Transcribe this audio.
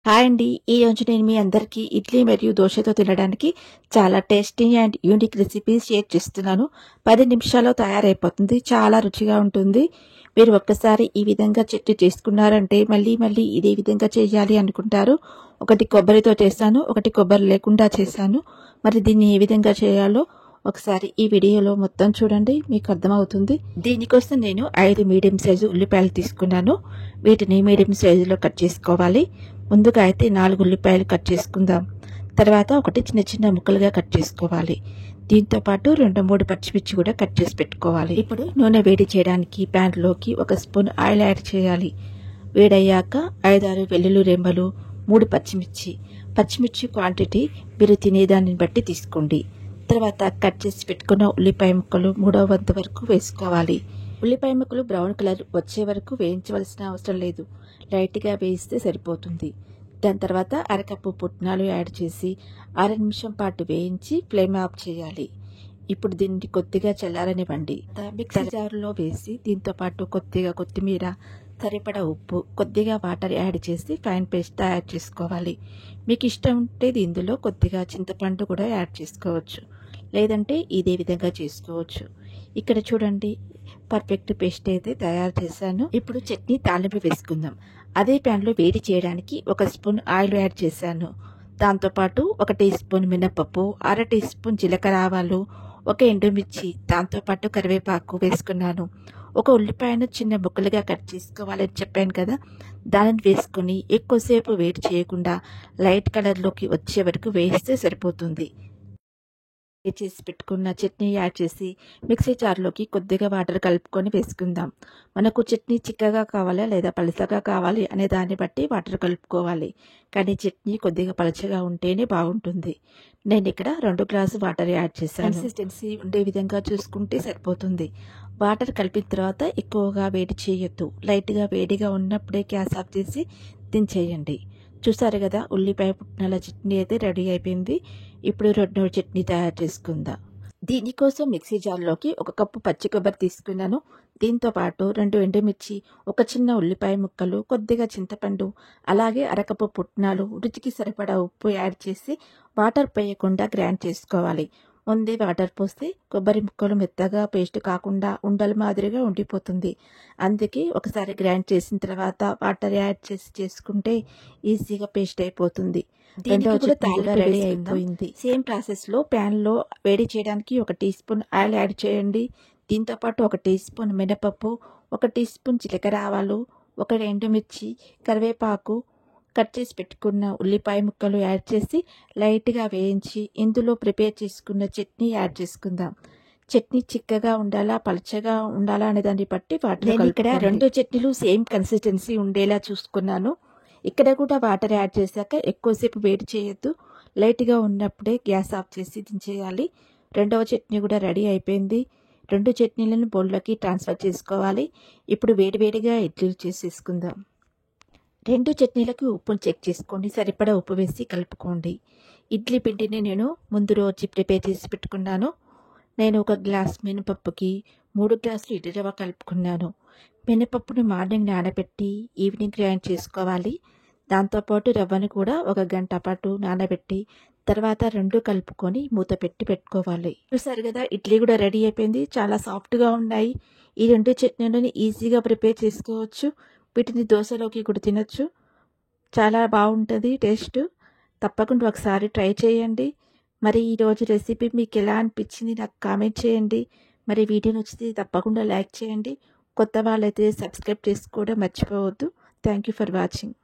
Hi అండి. ఈరోజు నేను మీ అందరికీ ఇడ్లీ మరియు దోశతో తినడానికి చాలా tasty and unique recipe share చేస్తున్నాను. 10 నిమిషాల్లో తయారైపోతుంది. చాలా రుచిగా ఉంటుంది. మీరు ఒక్కసారి ఈ విధంగా చట్నీ చేసుకున్నారంటే మళ్ళీ మళ్ళీ ఇదే విధంగా చేయాలి అనుకుంటారు. ఒకటి కొబ్బరితో చేశాను, ఒకటి కొబ్బరి లేకుండా చేశాను. మరి దీన్ని ఏ విధంగా చేయాలో ఒకసారి ఈ వీడియోలో మొత్తం చూడండి, మీకు అర్థమవుతుంది. దీనికోసం నేను 5 మీడియం సైజు ఉల్లిపాయలు తీసుకున్నాను. వీటిని మీడియం సైజులో కట్ చేసుకోవాలి. ముందుగా అయితే 4 ఉల్లిపాయలు కట్ చేసుకుందాం. తర్వాత ఒకటి చిన్న చిన్న ముక్కలుగా కట్ చేసుకోవాలి. దీంతో పాటు 2-3 పచ్చిమిర్చి కూడా కట్ చేసి పెట్టుకోవాలి. ఇప్పుడు నూనె వేడి చేయడానికి ప్యాన్లోకి 1 స్పూన్ ఆయిల్ యాడ్ చేయాలి. వేడయ్యాక 5-6 వెల్లుల్లి రెమ్మలు, 3 పచ్చిమిర్చి క్వాంటిటీ మీరు తినేదాన్ని బట్టి తీసుకోండి. తర్వాత కట్ చేసి పెట్టుకున్న ఉల్లిపాయ ముక్కలు 1/3 వంతు వరకు వేసుకోవాలి. ఉల్లిపాయ ముక్కలు బ్రౌన్ కలర్ వచ్చే వరకు వేయించవలసిన అవసరం లేదు, లైట్గా వేయిస్తే సరిపోతుంది. దాని తర్వాత అరకప్పు పుట్నాలు యాడ్ చేసి 6 నిమిషం పాటు వేయించి ఫ్లేమ్ ఆఫ్ చేయాలి. ఇప్పుడు దీన్ని కొద్దిగా చల్లారనివ్వండి. మిక్సీ జారులో వేసి దీంతో పాటు కొద్దిగా కొత్తిమీర, సరిపడా ఉప్పు, కొద్దిగా వాటర్ యాడ్ చేసి ఫైన్ పేస్ట్ తయారు చేసుకోవాలి. మీకు ఇష్టం ఉంటే ఇందులో కొద్దిగా చింతపండు కూడా యాడ్ చేసుకోవచ్చు, లేదంటే ఇదే విధంగా చేసుకోవచ్చు. ఇక్కడ చూడండి, పర్ఫెక్ట్ పేస్ట్ అయితే తయారు చేశాను. ఇప్పుడు చట్నీ తాలింపు వేసుకుందాం. అదే ప్యాన్లో వేడి చేయడానికి 1 స్పూన్ ఆయిల్ యాడ్ చేశాను. దాంతోపాటు 1 టీ స్పూన్ మినపప్పు, 1/2 టీ స్పూన్ జీలకర్ర ఆవాలు, 1 ఎండుమిర్చి, దాంతోపాటు కరివేపాకు వేసుకున్నాను. 1 ఉల్లిపాయను చిన్న ముక్కలుగా కట్ చేసుకోవాలని చెప్పాను కదా, దానిని వేసుకుని ఎక్కువసేపు వేడి చేయకుండా లైట్ కలర్లోకి వచ్చే వరకు వేస్తే సరిపోతుంది. చేసి పెట్టుకున్న చట్నీ యాడ్ చేసి మిక్సీ జార్లోకి కొద్దిగా వాటర్ కలుపుకొని వేసుకుందాం. మనకు చట్నీ చిక్కగా కావాలా లేదా పలచగా కావాలి అనే దాన్ని బట్టి వాటర్ కలుపుకోవాలి. కానీ చట్నీ కొద్దిగా పలచగా ఉంటేనే బాగుంటుంది. నేను ఇక్కడ 2 గ్లాసు వాటర్ యాడ్ చేశాను. కన్సిస్టెన్సీ ఉండే విధంగా చూసుకుంటే సరిపోతుంది. వాటర్ కలిపిన తర్వాత ఎక్కువగా వేడి చేయొద్దు. లైట్గా వేడిగా ఉన్నప్పుడే గ్యాస్ ఆఫ్ చేసి దించేయండి. చూసారు కదా, ఉల్లిపాయ పుట్నాల చట్నీ అయితే రెడీ అయిపోయింది. ఇప్పుడు రెండో చట్నీ తయారు చేసుకుందాం. దీనికోసం మిక్సీ జార్లోకి 1 కప్పు పచ్చి కొబ్బరి తీసుకున్నాను. దీంతో పాటు 2 ఎండుమిర్చి, 1 చిన్న ఉల్లిపాయ ముక్కలు, కొద్దిగా చింతపండు, అలాగే అరకప్పు పుట్నాలు, రుచికి సరిపడా ఉప్పు యాడ్ చేసి వాటర్ పోయకుండా గ్రైండ్ చేసుకోవాలి. ముందే వాటర్ పోస్తే కొబ్బరి ముక్కలు మెత్తగా పేస్ట్ కాకుండా ఉండల మాదిరిగా ఉండిపోతుంది. అందుకే ఒకసారి గ్రైండ్ చేసిన తర్వాత వాటర్ యాడ్ చేసి చేసుకుంటే ఈజీగా పేస్ట్ అయిపోతుంది. రెండవ చట్నీ కూడా రెడీ అయిపోయింది. సేమ్ ప్రాసెస్లో ప్యాన్లో వేడి చేయడానికి 1 టీ స్పూన్ ఆయిల్ యాడ్ చేయండి. దీంతోపాటు 1 టీ స్పూన్ మినపప్పు, 1 టీ స్పూన్ జీలకర్ర ఆవాలు, 1 ఎండుమిర్చి, కరివేపాకు, కట్ చేసి పెట్టుకున్న ఉల్లిపాయ ముక్కలు యాడ్ చేసి లైట్గా వేయించి ఇందులో ప్రిపేర్ చేసుకున్న చట్నీ యాడ్ చేసుకుందాం. చట్నీ చిక్కగా ఉండాలా పలచగా ఉండాలా అనే దాన్ని బట్టి వాటర్ ఇక్కడ 2 చట్నీలు సేమ్ కన్సిస్టెన్సీ ఉండేలా చూసుకున్నాను. ఇక్కడ కూడా వాటర్ యాడ్ చేశాక ఎక్కువసేపు వేడి చేయొద్దు, లైట్గా ఉన్నప్పుడే గ్యాస్ ఆఫ్ చేసి దించేయాలి. రెండవ చట్నీ కూడా రెడీ అయిపోయింది. 2 చట్నీలను బౌల్లోకి ట్రాన్స్ఫర్ చేసుకోవాలి. ఇప్పుడు వేడివేడిగా ఇడ్లీలు చేసేసుకుందాం. 2 చట్నీలకు ఉప్పును చెక్ చేసుకోండి, సరిపడా ఉప్పు వేసి కలుపుకోండి. ఇడ్లీ పిండిని నేను ముందు రోజు ప్రిపేర్ చేసి పెట్టుకున్నాను. నేను 1 గ్లాస్ మినపప్పుకి 3 గ్లాసులు ఇడ్లీ రవ్వ కలుపుకున్నాను. మినపప్పును మార్నింగ్ నానబెట్టి ఈవినింగ్ గ్రైండ్ చేసుకోవాలి. దాంతోపాటు రవ్వను కూడా 1 గంట పాటు నానబెట్టి తర్వాత 2 కలుపుకొని మూత పెట్టి పెట్టుకోవాలి. చూసారు కదా, ఇడ్లీ కూడా రెడీ అయిపోయింది. చాలా సాఫ్ట్గా ఉన్నాయి. ఈ 2 చట్నీలను ఈజీగా ప్రిపేర్ చేసుకోవచ్చు. వీటిని దోశలోకి కూడా తినొచ్చు. చాలా బాగుంటుంది టేస్ట్. తప్పకుండా ఒకసారి ట్రై చేయండి. మరి ఈరోజు రెసిపీ మీకు ఎలా అనిపించింది నాకు కామెంట్ చేయండి. మరి వీడియో నచ్చితే తప్పకుండా లైక్ చేయండి. కొత్త వాళ్ళైతే సబ్స్క్రైబ్ చేసుకోవడం మర్చిపోవద్దు. Thank you for watching.